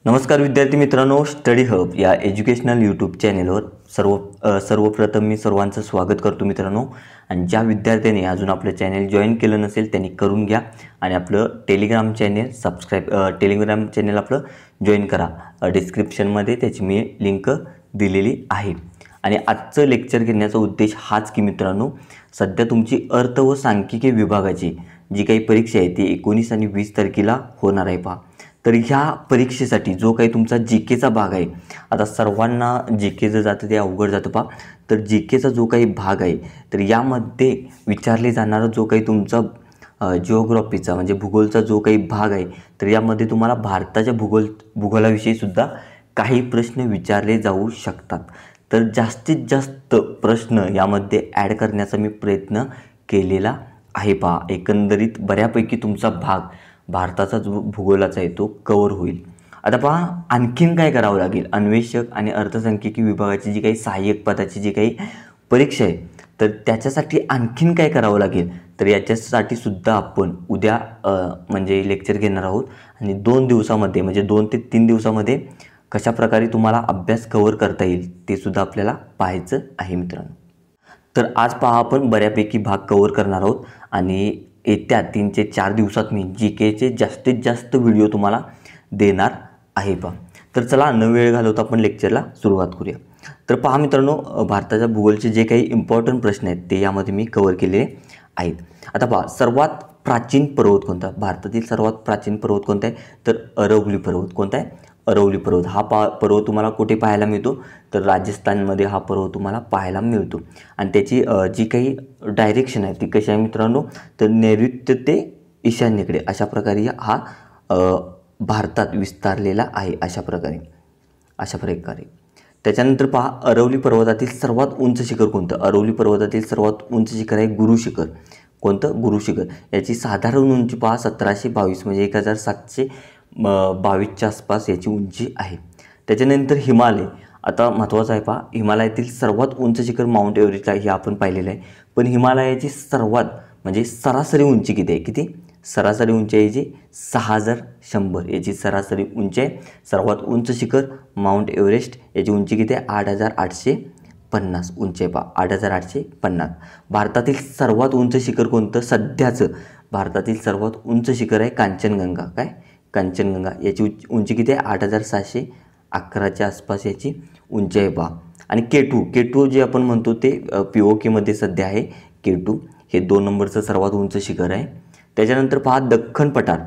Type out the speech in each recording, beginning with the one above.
नमस्कार विद्यार्थी मित्रांनो, स्टडी हब या एज्युकेशनल यूट्यूब चॅनेलवर सर्वप्रथम मी सर्वांचं स्वागत करतो मित्रांनो. आणि ज्या विद्यार्थ्यांनी अजून आपलं चॅनेल जॉईन केलं नसेल त्यांनी करून घ्या आणि आपलं टेलिग्राम चॅनेल आपलं जॉईन करा. डिस्क्रिप्शनमध्ये त्याची मी लिंक दिलेली आहे. आणि आजचं लेक्चर घेण्याचा उद्देश हाच की मित्रांनो, सध्या तुमची अर्थ व सांख्यिकी विभागाची जी काही परीक्षा आहे ती 19 आणि 20 तारखेला होणार आहे पहा. तर ह्या परीक्षेसाठी जो काही तुमचा जी केचा भाग आहे, आता सर्वांना जी के जर जातं ते अवघड जातं पहा. तर जी केचा जो काही भाग आहे तर यामध्ये विचारले जाणारा जो काही तुमचा जिओग्राफीचा म्हणजे भूगोलचा जो काही भाग आहे तर यामध्ये तुम्हाला भारताच्या भूगोलाविषयी सुद्धा काही प्रश्न विचारले जाऊ शकतात. तर जास्तीत जास्त प्रश्न यामध्ये ॲड करण्याचा मी प्रयत्न केलेला आहे पहा. एकंदरीत बऱ्यापैकी तुमचा भाग भारताचा जो भूगोलाचा आहे तो कवर होईल. आता पहा, आणखीन काय करावं लागेल. अन्वेषक आणि अर्थसंख्यिकी विभागाची जी काही सहाय्यक पदाची जी काही परीक्षा आहे तर त्याच्यासाठी आणखीन काय करावं लागेल, तर याच्यासाठी सुद्धा आपण उद्या म्हणजे लेक्चर घेणार आहोत. आणि 2 दिवसामध्ये म्हणजे 2 ते 3 दिवसामध्ये कशाप्रकारे तुम्हाला अभ्यास कवर करता येईल ते सुद्धा आपल्याला पाहायचं आहे मित्रांनो. तर आज पहा, आपण बऱ्यापैकी भाग कवर करणार आहोत आणि येत्या 3 ते 4 दिवसात मी जी केचे जास्तीत जास्त व्हिडिओ तुम्हाला देणार आहे पहा. तर चला न वेळ घालवता आपण लेक्चरला सुरुवात करूया. तर पहा मित्रांनो, भारताच्या भूगोलचे जे काही इम्पॉर्टंट प्रश्न आहेत ते यामध्ये मी कवर केलेले आहेत. आता पहा, सर्वात प्राचीन पर्वत कोणता, भारतातील सर्वात प्राचीन पर्वत कोणता आहे, तर अरवली पर्वत. कोणता आहे? अरवली पर्वत. हा पर्वत तुम्हाला कुठे पाहायला मिळतो, तर राजस्थानमध्ये हा पर्वत तुम्हाला पाहायला मिळतो. आणि त्याची जी काही डायरेक्शन आहे ती कशी आहे मित्रांनो, तर नैऋत्य ते ईशान्येकडे अशा प्रकारे हा भारतात विस्तारलेला आहे. अशा प्रकारे त्याच्यानंतर पहा, अरवली पर्वतातील सर्वात उंच शिखर कोणतं. अरवली पर्वतातील सर्वात उंच शिखर आहे गुरु शिखर. कोणतं? गुरु शिखर. याची साधारण उंची पहा 1722 म्हणजे 1722च्या आसपास याची उंची आहे. त्याच्यानंतर हिमालय. आता महत्त्वाचं आहे पहा, हिमालयातील सर्वात उंच शिखर माउंट एव्हरेस्ट आहे हे आपण पाहिलेलं आहे. पण हिमालयाची सर्वात म्हणजे सरासरी उंची किती आहे? किती सरासरी उंची आहे? याची 6100 याची सरासरी उंची आहे. सर्वात उंच शिखर माउंट एव्हरेस्ट, याची उंची किती आहे? 8850 उंची आहे पहा, 8850. भारतातील सर्वात उंच शिखर कोणतं सध्याचं? भारतातील सर्वात उंच शिखर आहे कांचनगंगा. काय? कांचनगंगा. याची उंची किती आहे? 8711च्या आसपास याची उंची आहे पहा. आणि केटू जे आपण म्हणतो ते POKमध्ये सध्या आहे. केटू हे 2 नंबरचं सर्वात उंच शिखर आहे. त्याच्यानंतर पहा, दख्खन पठार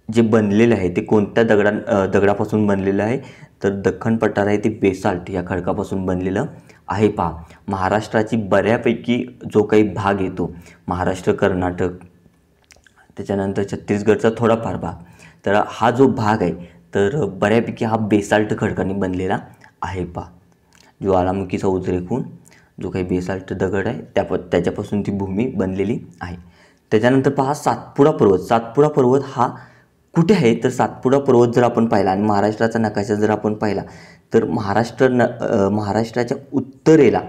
जे बनलेलं आहे ते कोणत्या दगडापासून बनलेलं आहे, तर दख्खन पठार आहे ते बेसाल्ट या खडकापासून बनलेलं आहे पहा. महाराष्ट्राची बऱ्यापैकी जो काही भाग येतो, महाराष्ट्र, कर्नाटक, त्याच्यानंतर छत्तीसगडचा थोडाफार भाग, तर हा जो भाग आहे तर बऱ्यापैकी हा बेसाल्ट खडकाने बनलेला आहे पहा. ज्वालामुखीचा उद्रेक जो काही बेसाल्ट दगड आहे त्याच्यापासून ती भूमी बनलेली आहे. त्याच्यानंतर पहा, सातपुडा पर्वत हा कुठे आहे, तर सातपुडा पर्वत जर आपण पाहिला आणि महाराष्ट्राचा नकाशा जर आपण पाहिला तर महाराष्ट्राच्या उत्तरेला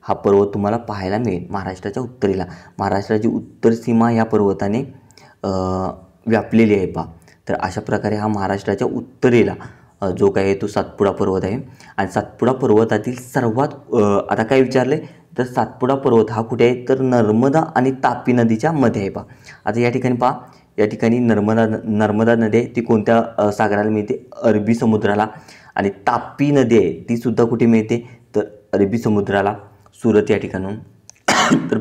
हा पर्वत तुम्हाला पाहायला मिळेल. महाराष्ट्राच्या उत्तरेला, महाराष्ट्राची उत्तर सीमा या पर्वताने व्यापलेली आहे पहा. तर अशा प्रकारे हा महाराष्ट्राच्या उत्तरेला जो काही आहे तो सातपुडा पर्वत आहे. आणि सातपुडा पर्वतातील सर्वात आता काय विचारले, तर सातपुडा पर्वत हा कुठे आहे, तर नर्मदा आणि तापी नदीच्या मध्ये आहे पहा. आता या ठिकाणी पहा, या ठिकाणी नर्मदा नदी आहे ती कोणत्या सागराला मिळते? अरबी समुद्राला. आणि तापी नदी आहे ती सुद्धा कुठे मिळते, तर अरबी समुद्राला, सुरत या ठिकाणून. तर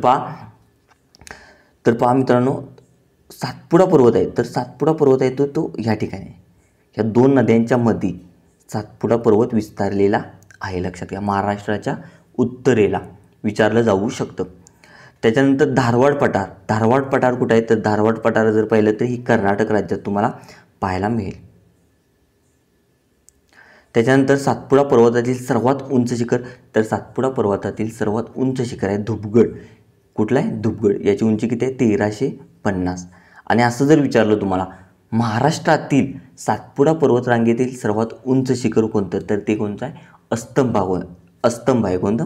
पहा मित्रांनो, सातपुडा पर्वत आहे तर सातपुडा पर्वत आहे तो ह्या ठिकाणी आहे. ह्या 2 नद्यांच्या मध्ये सातपुडा पर्वत विस्तारलेला आहे. लक्षात घ्या, महाराष्ट्राच्या उत्तरेला विचारलं जाऊ शकतं. त्याच्यानंतर धारवाड पठार कुठं आहे, तर धारवाड पठार जर पाहिलं तर ही कर्नाटक राज्यात तुम्हाला पाहायला मिळेल. त्याच्यानंतर सातपुडा पर्वतातील सर्वात उंच शिखर, तर सातपुडा पर्वतातील सर्वात उंच शिखर आहे धुपगड. कुठलं आहे? धुपगड. याची उंची किती आहे? 1350. आणि असं जर विचारलं तुम्हाला, महाराष्ट्रातील सातपुडा पर्वतरांगेतील सर्वात उंच शिखर कोणतं, तर ते कोणतं आहे? अस्तंभ आहे. कोणतं?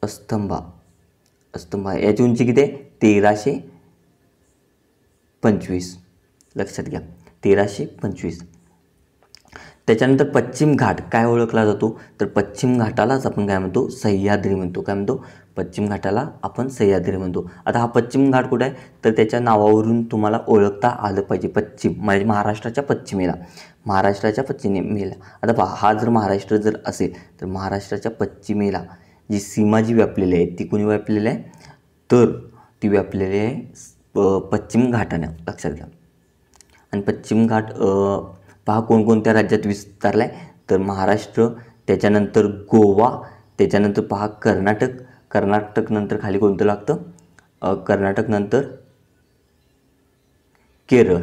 अस्तंभ आहे. याची उंची किती आहे? 1325. लक्षात घ्या, 1325. त्याच्यानंतर पश्चिम घाट काय ओळखला जातो, तर पश्चिम घाटालाच आपण काय म्हणतो, सह्याद्री म्हणतो. काय म्हणतो, पश्चिम घाटाला आपण सह्याद्री म्हणतो. आता हा पश्चिम घाट कुठं आहे, तर त्याच्या नावावरून तुम्हाला ओळखता आलं पाहिजे. पश्चिम म्हणजे महाराष्ट्राच्या पश्चिमेला, महाराष्ट्राच्या पश्चिमेला. आता पहा, हा जर महाराष्ट्र जर असेल तर महाराष्ट्राच्या पश्चिमेला जी सीमा जी व्यापलेली आहे ती कोणी व्यापलेली आहे, तर ती व्यापलेली आहे पश्चिम घाटाने, लक्षात घ्या. आणि पश्चिम घाट पहा कोणकोणत्या राज्यात विस्तारला आहे, तर महाराष्ट्र, त्याच्यानंतर गोवा, त्याच्यानंतर पहा कर्नाटक नंतर खाली कोणतं लागतं, कर्नाटक नंतर केरळ.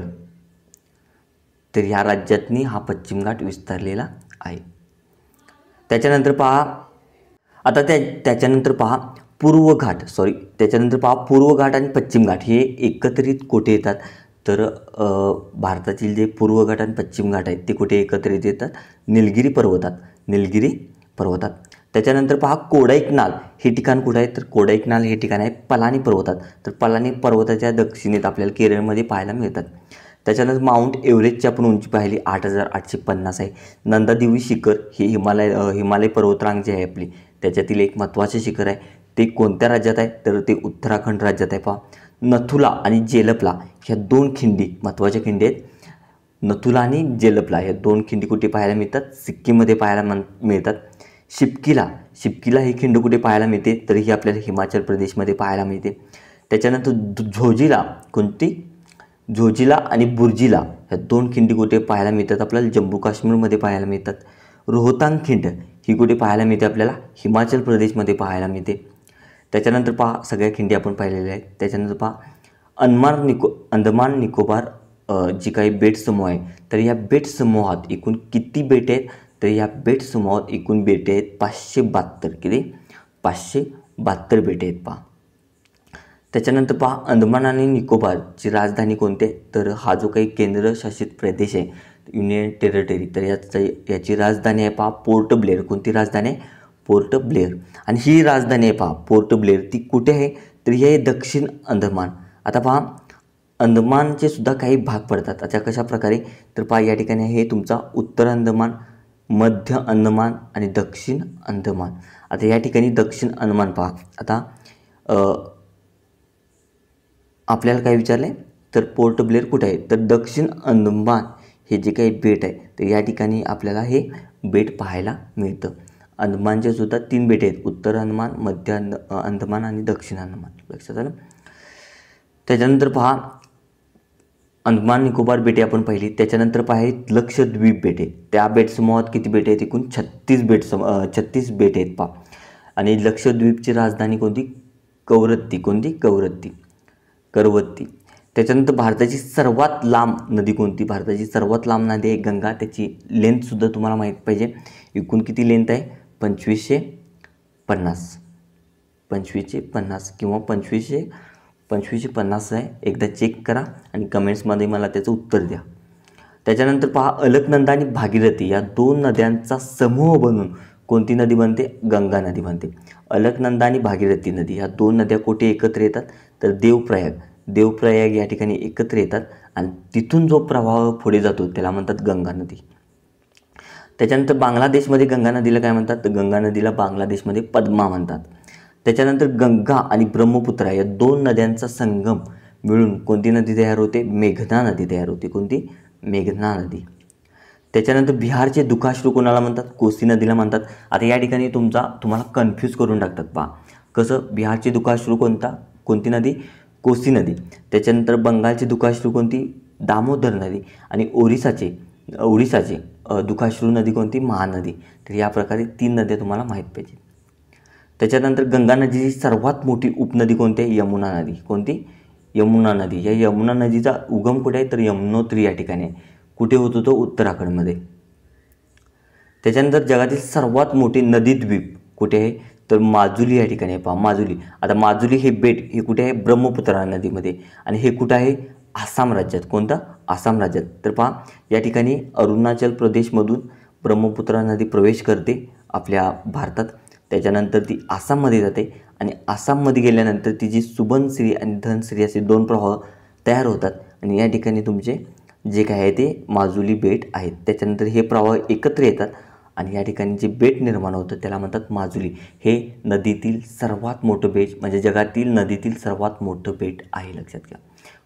तर ह्या राज्यातनी हा पश्चिम घाट विस्तारलेला आहे. त्याच्यानंतर पहा आता त्याच्यानंतर पहा पूर्व घाट आणि पश्चिम घाट हे एकत्रित कुठे येतात, तर भारतातील जे पूर्व घाट आणि पश्चिम घाट आहेत ते कुठे एकत्रित येतात, निलगिरी पर्वतात. त्याच्यानंतर पहा कोडाईकनाल हे ठिकाण कुठं आहे, तर कोडाईकनाल हे ठिकाण आहे पलानी पर्वतात. तर पलानी पर्वताच्या दक्षिणेत आपल्याला केरळमध्ये पाहायला मिळतात. त्याच्यानंतर माउंट एव्हरेस्टची आपण उंची पाहिली 8,850 आहे. नंदादेवी शिखर हे हिमालय पर्वतरांग जे आहे आपली त्याच्यातील एक महत्त्वाचे शिखर आहे. ते कोणत्या राज्यात आहे, तर ते उत्तराखंड राज्यात आहे. पहा नथुला आणि जेलपला ह्या दोन खिंडी महत्त्वाच्या खिंडी आहेत. नथुला आणि जेलपला ह्या दोन खिंडी कुठे पाहायला मिळतात, सिक्कीममध्ये पाहायला मिळतात. शिपकीला ही खिंड कुठे पाहायला मिळते, तर ही आपल्याला हिमाचल प्रदेशमध्ये पाहायला मिळते. त्याच्यानंतर झोजिला आणि बुर्जिला ह्या दोन खिंडी कुठे पाहायला मिळतात, आपल्याला जम्मू काश्मीरमध्ये पाहायला मिळतात. रोहतांग खिंड ही कुठे पाहायला मिळते, आपल्याला हिमाचल प्रदेशमध्ये पाहायला मिळते. त्याच्यानंतर पहा सगळ्या खिंडी आपण पाहिलेल्या आहेत. त्याच्यानंतर पहा अंदमान निकोबार जी काही बेट समूह आहे, तर या बेट समूहात एकूण किती बेटे आहेत, तर या बेट समूहात एकूण बेटे आहेत 572. किती, 572 बेटे आहेत. पहा त्याच्यानंतर पहा अंदमान आणि निकोबारची राजधानी कोणती आहे, तर हा जो काही केंद्रशासित प्रदेश आहे युनियन टेरिटरी, तर याची राजधानी आहे पहा पोर्ट ब्लेअर. कोणती राजधानी आहे, पोर्ट ब्लेअर. आणि ही राजधानी आहे पहा पोर्ट ब्लेअर, ती कुठे आहे, तर ही आहे दक्षिण अंदमान. आता पहा अंदमानचे सुद्धा काही भाग पडतात. आता कशा प्रकारे, तर पहा या ठिकाणी हे तुमचा उत्तर अंदमान, मध्य अंदमान आणि दक्षिण अंदमान. आता या ठिकाणी दक्षिण अंदमान पहा, आता आपल्याला काय विचारले, तर पोर्ट ब्लेअर कुठे आहे, तर दक्षिण अंदमान हे जे काही बेट आहे तर या ठिकाणी आपल्याला हे बेट पाहायला मिळतं. अंदमानचे सुद्धा 3 बेटे आहेत, उत्तर अंदमान, मध्य अंदमान आणि दक्षिण अंदमान. लक्षात आलं. त्याच्यानंतर पहा अंदमान निकोबार बेटे आपण पाहिली. त्याच्यानंतर पहा लक्षद्वीप बेटे. त्या बेट समूहात किती बेटे आहेत, एकूण 36 बेटे आहेत पहा. आणि लक्षद्वीपची राजधानी कोणती, करवत्ती. त्याच्यानंतर भारताची सर्वात लांब नदी कोणती, भारताची सर्वात लांब नदी आहे गंगा. त्याची लेंथसुद्धा तुम्हाला माहीत पाहिजे. एकूण किती लेंथ आहे, 2550 किंवा 2550 आहे. एकदा चेक करा आणि कमेंट्समध्ये मला त्याचं उत्तर द्या. त्याच्यानंतर पहा अलकनंदा आणि भागीरथी या 2 नद्यांचा समूह बनून कोणती नदी बनते, गंगा नदी बनते. अलकनंदा आणि भागीरथी नदी ह्या 2 नद्या कुठे एकत्र येतात, तर देवप्रयाग या ठिकाणी एकत्र येतात आणि तिथून जो प्रवाह पुढे जातो त्याला म्हणतात गंगा नदी. त्याच्यानंतर बांगलादेशमध्ये गंगा नदीला काय म्हणतात, तर गंगा नदीला बांगलादेशमध्ये पद्मा म्हणतात. त्याच्यानंतर गंगा आणि ब्रह्मपुत्रा या 2 नद्यांचा संगम मिळून कोणती नदी तयार होते, मेघना नदी तयार होते. कोणती, मेघना नदी. त्याच्यानंतर बिहारचे दुखाश्रू कोणाला म्हणतात, कोसी नदीला म्हणतात. आता या ठिकाणी तुम्हाला कन्फ्यूज करून टाकतात. पहा कसं, बिहारचे दुखाश्रू कोणती नदी, कोसी नदी. त्याच्यानंतर बंगालचे दुखाश्रू कोणती, दामोदर नदी. आणि ओरिसाचे दुखाश्रू नदी कोणती, महानदी. तर या प्रकारे 3 नद्या तुम्हाला माहीत पाहिजे. त्याच्यानंतर गंगा नदीची सर्वात मोठी उपनदी कोणती आहे, यमुना नदी. कोणती, यमुना नदी. या यमुना नदीचा उगम कुठे आहे, तर यमुनोत्री या ठिकाणी आहे. कुठे होतो तो, उत्तराखंडमध्ये. त्याच्यानंतर जगातील सर्वात मोठे नदीद्वीप कुठे आहे, तर माजुली या ठिकाणी आहे. पहा माजुली. आता माजुली हे बेट हे कुठे आहे, ब्रह्मपुत्रा नदीमध्ये. आणि हे कुठं आहे, आसाम राज्यात. कोणतं, आसाम राज्यात. तर पहा या ठिकाणी अरुणाचल प्रदेशमधून ब्रह्मपुत्रा नदी प्रवेश करते आपल्या भारतात. त्याच्यानंतर ती आसाममध्ये जाते आणि आसाममध्ये गेल्यानंतर तिची सुबनसिरी आणि धनसिरी असे 2 प्रवाह तयार होतात आणि या ठिकाणी तुमचे जे काय आहे ते माजुली बेट आहेत. त्याच्यानंतर हे प्रवाह एकत्र येतात आणि या ठिकाणी जे बेट निर्माण होतं त्याला म्हणतात माजुली. हे नदीतील सर्वात मोठं बेट म्हणजे जगातील नदीतील सर्वात मोठं बेट आहे, लक्षात घ्या.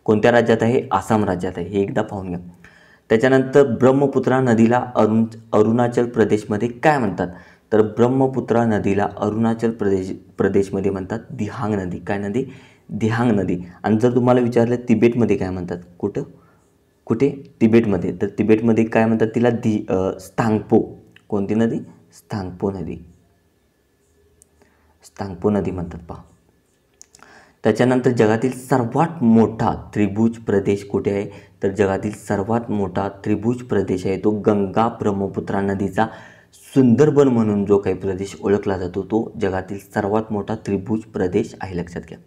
कोणत्या राज्यात आहे? आसाम राज्यात आहे. हे एकदा पाहून घ्या. त्याच्यानंतर ब्रह्मपुत्रा नदीला अरुणाचल प्रदेशमध्ये काय म्हणतात? तर ब्रह्मपुत्रा नदीला अरुणाचल प्रदेशमध्ये म्हणतात दिहांग नदी. काय नदी? दिहांग नदी. आणि जर तुम्हाला विचारलं तिबेटमध्ये काय म्हणतात? कुठे? तिबेटमध्ये. तर तिबेटमध्ये काय म्हणतात तिला? स्थांगपो. कोणती नदी? स्थांगपो नदी. स्थांगपो नदी म्हणतात पहा. त्याच्यानंतर जगातील सर्वात मोठा त्रिभुज प्रदेश कुठे आहे? तर जगातील सर्वात मोठा त्रिभुज प्रदेश आहे तो गंगा ब्रह्मपुत्रा नदीचा सुंदरबन म्हणून जो काही प्रदेश ओळखला जातो तो जगातील सर्वात मोठा त्रिभुज प्रदेश आहे, लक्षात घ्या.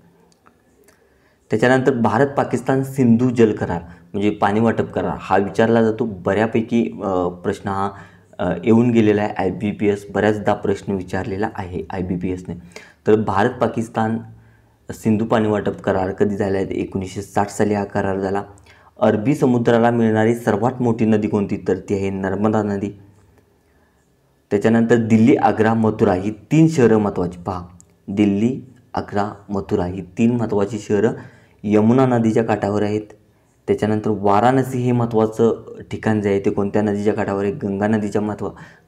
त्याच्यानंतर भारत पाकिस्तान सिंधू जल करार म्हणजे पाणी वाटप करार हा विचारला जातो. बऱ्यापैकी प्रश्न हा येऊन गेलेला आहे. IBPS बऱ्याचदा प्रश्न विचारलेला आहे IBPSने. तर भारत पाकिस्तान सिंधू पाणी वाटप करार कधी झाला आहे? 1960 साली हा करार झाला. अरबी समुद्राला मिळणारी सर्वात मोठी नदी कोणती? तर ती आहे नर्मदा नदी. त्याच्यानंतर दिल्ली, आग्रा, मथुरा ही 3 शहरं महत्त्वाची. पहा, दिल्ली, आग्रा, मथुरा ही 3 महत्त्वाची शहरं यमुना नदीच्या काठावर आहेत. त्याच्यानंतर वाराणसी हे महत्त्वाचं ठिकाण जे आहे ते कोणत्या नदीच्या काठावर आहे? गंगा नदीच्या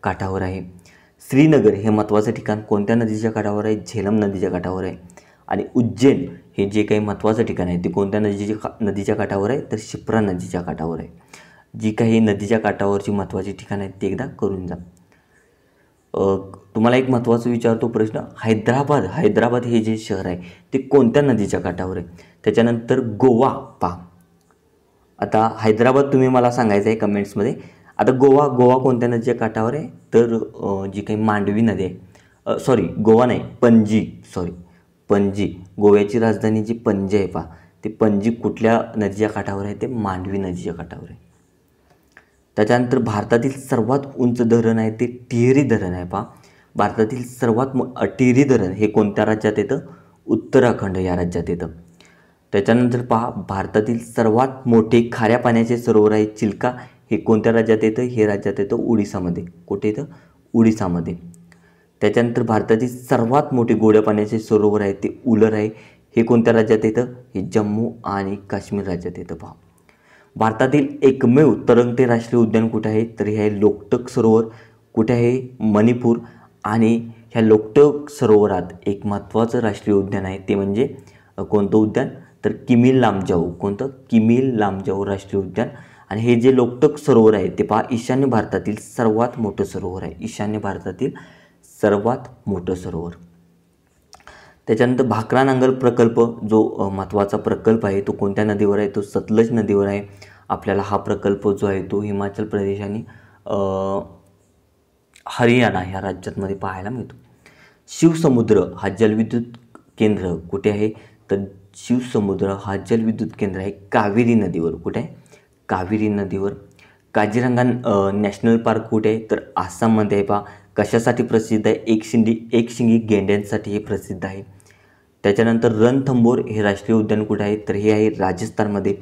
काठावर आहे. श्रीनगर हे महत्त्वाचं ठिकाण कोणत्या नदीच्या काठावर आहे? झेलम नदीच्या काठावर आहे. आणि उज्जैन हे जे काही महत्त्वाचं ठिकाण आहे ते कोणत्या नदीच्या काठावर आहे? तर शिप्रा नदीच्या काठावर आहे. जी काही नदीच्या काठावरची महत्त्वाची ठिकाणं आहेत ते एकदा करून जा. तुम्हाला एक महत्त्वाचं विचारतो प्रश्न, हैदराबाद हे जे शहर आहे ते कोणत्या नदीच्या काठावर आहे? त्याच्यानंतर गोवा. पहा, आता हैदराबाद तुम्ही मला सांगायचं आहे कमेंट्समध्ये. आता गोवा कोणत्या नदीच्या काठावर आहे? तर जी काही मांडवी नदी आहे, गोवा नाही, पणजी. गोव्याची राजधानी जी पणजी आहे पहा, ते पणजी कुठल्या नदीच्या काठावर आहे? ते मांडवी नदीच्या काठावर आहे. त्याच्यानंतर भारतातील सर्वात उंच धरण आहे ते टिहरी धरण आहे. पहा, भारतातील सर्वात टिहरी धरण हे कोणत्या राज्यात येतं? उत्तराखंड या राज्यात येतं. त्याच्यानंतर पहा, भारतातील सर्वात मोठे खाऱ्या पाण्याचे सरोवर आहे चिल्का. हे कोणत्या राज्यात येतं? हे राज्यात येतं उडीसामध्ये. कुठे येतं? उडीसामध्ये. त्याच्यानंतर भारतातील सर्वात मोठे गोड्या पाण्याचे सरोवर आहे ते उलर आहे. हे कोणत्या राज्यात येतं? हे जम्मू आणि काश्मीर राज्यात येतं. पहा, भारतातील एकमेव तरंगते राष्ट्रीय उद्यान कुठे आहे? तर हे आहे लोकटक सरोवर. कुठे आहे? मणिपूर. आणि ह्या लोकटक सरोवरात एक महत्त्वाचं राष्ट्रीय उद्यान आहे ते म्हणजे कोणतं उद्यान? तर किमील लामजाऊ. कोणतं? किमील लामजाऊ राष्ट्रीय उद्यान. आणि हे जे लोकटक सरोवर आहे ते पहा ईशान्य भारतातील सर्वात मोठं सरोवर आहे. ईशान्य भारतातील सर्वात मोठं सरोवर. त्याच्यानंतर भाकरा नांगल प्रकल्प जो महत्त्वाचा प्रकल्प आहे तो कोणत्या नदीवर आहे? तो सतलज नदीवर आहे. आपल्याला हा प्रकल्प जो आहे तो हिमाचल प्रदेश आणि हरियाणा ह्या राज्यांमध्ये पाहायला मिळतो. शिवसमुद्र हा जलविद्युत केंद्र कुठे आहे? तर शिवसमुद्र हा जलविद्युत केंद्र आहे कावेरी नदीवर. कुठे आहे? कावेरी नदीवर. काझीरंगा नॅशनल पार्क कुठे आहे? तर आसाममध्ये आहे. पहा, कशासाठी प्रसिद्ध आहे? एकशिंगी गेंड्यांसाठी हे प्रसिद्ध आहे. त्याच्यानंतर रणथंबोर हे राष्ट्रीय उद्यान कुठे आहे? तर हे आहे राजस्थानमध्ये.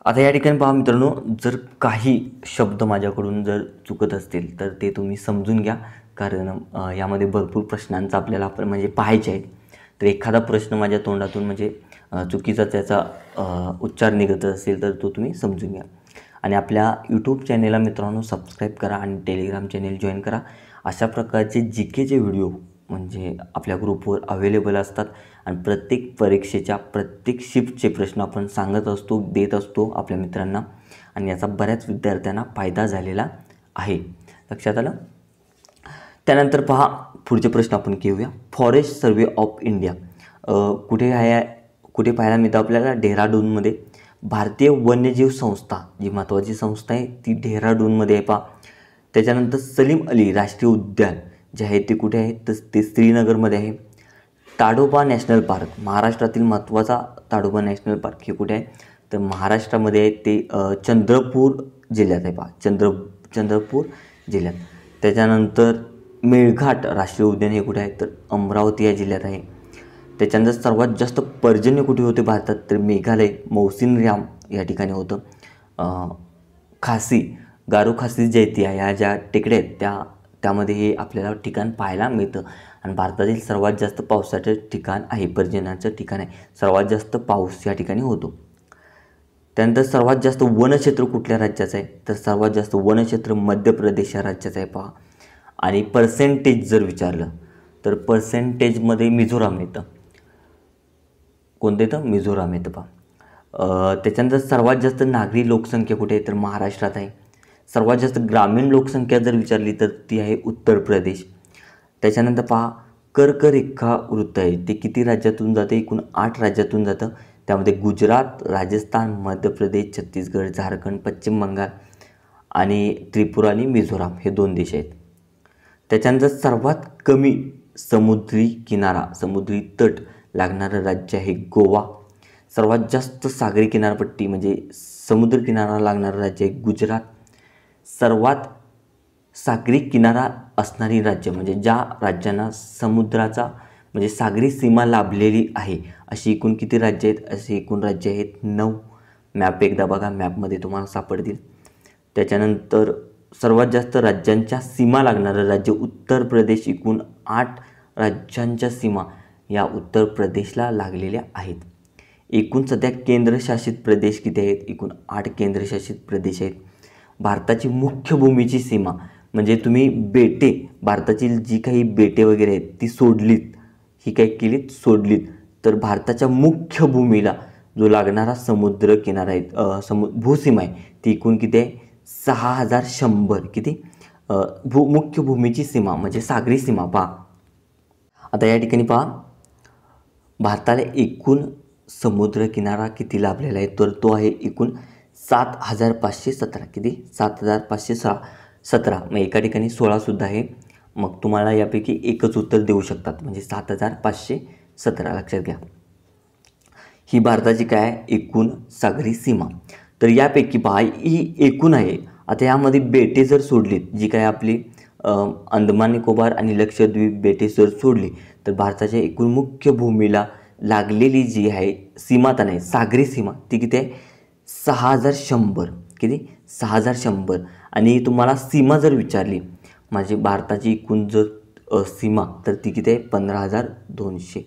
आता या ठिकाणी पहा मित्रांनो, जर काही शब्द माझ्याकडून जर चुकत असतील तर ते तुम्ही समजून घ्या, कारण यामध्ये भरपूर प्रश्नांचा आपल्याला म्हणजे पाहायचे आहेत. तर एखादा प्रश्न माझ्या तोंडातून म्हणजे चुकीचा त्याचा उच्चार निघत असेल तर तो तुम्ही समजून घ्या. आणि आपल्या यूट्यूब चॅनेलला मित्रांनो सबस्क्राईब करा आणि टेलिग्राम चॅनेल जॉईन करा. अशा प्रकारचे GKचे व्हिडिओ म्हणजे आपल्या ग्रुपवर अवेलेबल असतात आणि प्रत्येक परीक्षेच्या प्रत्येक शिफ्टचे प्रश्न आपण सांगत असतो, देत असतो आपल्या मित्रांना आणि याचा बऱ्याच विद्यार्थ्यांना फायदा झालेला आहे. लक्षात आलं? त्यानंतर पहा पुढचे प्रश्न आपण घेऊया. फॉरेस्ट सर्वे ऑफ इंडिया कुठे पाहायला मिळतं आपल्याला? डेहराडूनमध्ये. भारतीय वन्यजीव संस्था जी महत्त्वाची संस्था आहे ती डेहराडूनमध्ये आहे. पहा, त्याच्यानंतर सलीम अली राष्ट्रीय उद्यान जे आहे ते कुठे आहे? तर ते श्रीनगरमध्ये आहे. ताडोबा नॅशनल पार्क, महाराष्ट्रातील महत्त्वाचा ताडोबा नॅशनल पार्क हे कुठे आहे? तर महाराष्ट्रामध्ये आहे ते चंद्रपूर जिल्ह्यात आहे. पहा, चंद्रपूर जिल्ह्यात. त्याच्यानंतर मेळघाट राष्ट्रीय उद्यान हे कुठे आहे? तर अमरावती या जिल्ह्यात आहे. त्याच्यानंतर सर्वात जास्त पर्जन्य कुठे होते भारतात? तर मेघालय मौसिनराम या ठिकाणी होतं. खासी, गारो खासी जैतिया ह्या ज्या टेकड्या आहेत त्यामध्ये हे आपल्याला ठिकाण पाहायला मिळतं. आणि भारतातील सर्वात जास्त पावसाचं ठिकाण आहे, पर्जन्याचं ठिकाण आहे. सर्वात जास्त पाऊस या ठिकाणी होतो. त्यानंतर सर्वात जास्त वनक्षेत्र कुठल्या राज्याचं आहे, तर सर्वात जास्त वनक्षेत्र मध्य प्रदेश या राज्याचं आहे पहा. आणि पर्सेंटेज जर विचारलं तर पर्सेंटेजमध्ये मिझोराम येतं. कोणतं येतं? मिझोराम येतं पहा. त्याच्यानंतर सर्वात जास्त नागरी लोकसंख्या कुठे आहे, तर महाराष्ट्रात आहे. सर्वात जास्त ग्रामीण लोकसंख्या जर विचारली तर ती आहे उत्तर प्रदेश. त्याच्यानंतर पहा, कर्करेखा वृत्त आहे ते किती राज्यातून जाते, एकूण 8 राज्यातून जातं. त्यामध्ये गुजरात, राजस्थान, मध्य प्रदेश, छत्तीसगड, झारखंड, पश्चिम बंगाल आणि त्रिपुरा आणि मिझोराम हे 2 देश आहेत. त्याच्यानंतर सर्वात कमी समुद्री तट लागणारं राज्य आहे गोवा. सर्वात जास्त सागरी किनारपट्टी म्हणजे समुद्र किनारा लागणारं राज्य आहे गुजरात. सर्वात सागरी किनारा असणारी राज्य म्हणजे ज्या राज्यांना समुद्राचा म्हणजे सागरी सीमा लाभलेली आहे अशी एकूण किती राज्य आहेत, अशी एकूण राज्य आहेत 9. मॅप एकदा बघा, मॅपमध्ये तुम्हाला सापडतील. त्याच्यानंतर सर्वात जास्त राज्यांच्या सीमा लागणारं राज्य उत्तर प्रदेश. एकूण 8 राज्यांच्या सीमा या उत्तर प्रदेशला लागलेल्या आहेत. एकूण सध्या केंद्रशासित प्रदेश किती आहेत, एकूण 8 केंद्रशासित प्रदेश आहेत. भारताची मुख्य भूमीची सीमा म्हणजे तुम्ही बेटे, भारतातील जी काही बेटे वगैरे आहेत ती सोडलीत, ही काय केलीत, सोडलीत, तर भारताच्या मुख्य भूमीला जो लागणारा समुद्र किनारा आहे, भूसीमा आहे ती एकूण किती आहे, 6100. किती? मुख्य भूमीची सीमा म्हणजे सागरी सीमा पहा. आता या ठिकाणी पहा, भारताला एकूण समुद्र किनारा किती लाभलेला आहे, तर तो आहे एकूण 7517. किती? 7517. मग एका ठिकाणी 16 आहे. मग तुम्हाला यापैकी एकच उत्तर देऊ शकतात म्हणजे 7517. लक्षात घ्या, ही भारताची काय आहे, एकूण सागरी सीमा. तर यापैकी पहा ही एकूण आहे. आता यामध्ये बेटे जर सोडलीत, जी काय आपली अंदमान निकोबार आणि लक्षद्वीप बेटे जर सोडली तर भारताच्या एकूण मुख्य भूमीला लागलेली जी आहे सीमा तर नाही, सागरी सीमा ती किती आहे, 6100. किती? 6100. आणि तुम्हाला सीमा जर विचारली माझी भारताची एकूण जर सीमा तर ती किती आहे, 15200.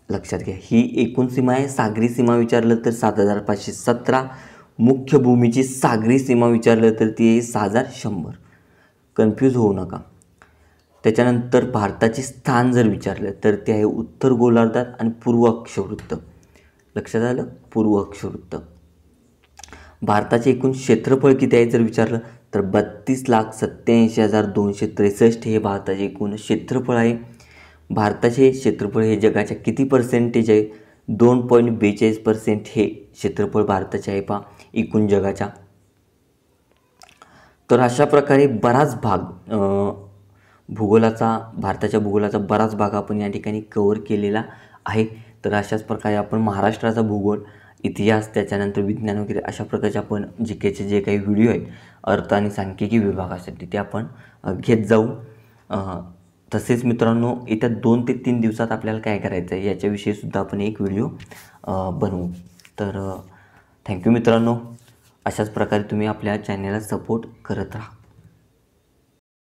लक्षात घ्या, ही एकूण सीमा आहे. सागरी सीमा विचारलं तर 7517. मुख्य भूमीची सागरी सीमा विचारलं तर ती आहे 6100. कन्फ्यूज होऊ नका. त्याच्यानंतर भारताचे स्थान जर विचारलं तर ते आहे उत्तर गोलार्धात आणि पूर्व अक्षवृत्त. लक्षात आलं, पूर्व अक्षवृत्त. भारताचे एकूण क्षेत्रफळ किती आहे जर विचारलं तर 32,87,263 हे भारताचे एकूण क्षेत्रफळ आहे. भारताचे क्षेत्रफळ हे जगाच्या किती पर्सेंटेज आहे, 2.42% हे क्षेत्रफळ भारताचे आहे पहा एकूण जगाच्या. तर अशा प्रकारे बराच भाग भारताच्या भूगोलाचा बराच भाग आपण या ठिकाणी कव्हर केलेला आहे. तर अशाच प्रकारे आपण महाराष्ट्राचा भूगोल, इतिहास, त्याच्यानंतर विज्ञान वगैरे अशा प्रकारचे आपण जीकेचे जे काही व्हिडिओ आहेत अर्थ आणि सांख्यिकी विभागासाठी ते आपण घेत जाऊ. तसेच मित्रांनो, येत्या 2 ते 3 दिवसात आपल्याला काय करायचं आहे याच्याविषयी सुद्धा आपण एक व्हिडिओ बनवू. तर थँक्यू मित्रांनो. अशाच प्रकारे तुम्ही आपल्या चॅनलला सपोर्ट करत राहा.